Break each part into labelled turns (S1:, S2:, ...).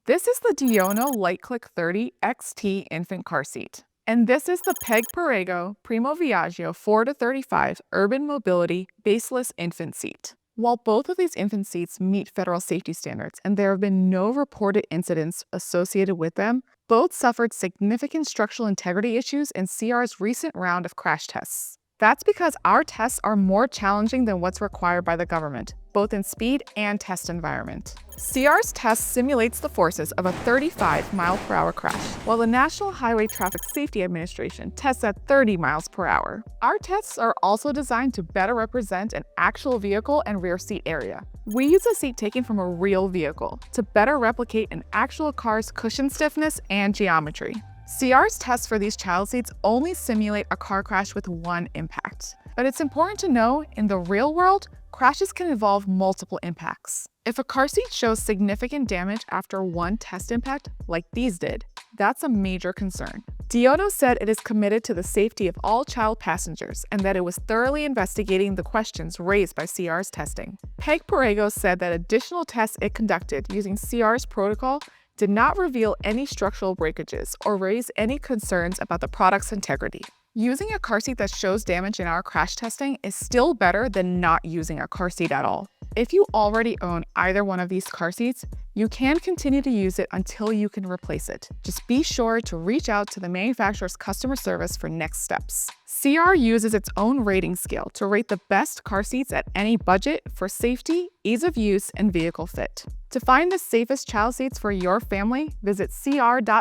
S1: This is the Diono Light Click 30 XT infant car seat. And this is the Perego Primo Viaggio 4 to 35 urban mobility baseless infant seat. While both of these infant seats meet federal safety standards and there have been no reported incidents associated with them, both suffered significant structural integrity issues in CR's recent round of crash tests. That's because our tests are more challenging than what's required by the government, both in speed and test environment. CR's test simulates the forces of a 35-mile-per-hour crash, while the National Highway Traffic Safety Administration tests at 30 miles per hour. Our tests are also designed to better represent an actual vehicle and rear seat area. We use a seat taken from a real vehicle to better replicate an actual car's cushion stiffness and geometry. CR's tests for these child seats only simulate a car crash with one impact. But it's important to know, in the real world, crashes can involve multiple impacts. If a car seat shows significant damage after one test impact, like these did, that's a major concern. Diono said it is committed to the safety of all child passengers and that it was thoroughly investigating the questions raised by CR's testing. Perego said that additional tests it conducted using CR's protocol did not reveal any structural breakages or raise any concerns about the product's integrity. Using a car seat that shows damage in our crash testing is still better than not using a car seat at all. If you already own either one of these car seats, you can continue to use it until you can replace it. Just be sure to reach out to the manufacturer's customer service for next steps. CR uses its own rating scale to rate the best car seats at any budget for safety, ease of use, and vehicle fit. To find the safest child seats for your family, visit cr.org/car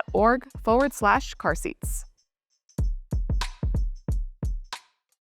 S1: seats.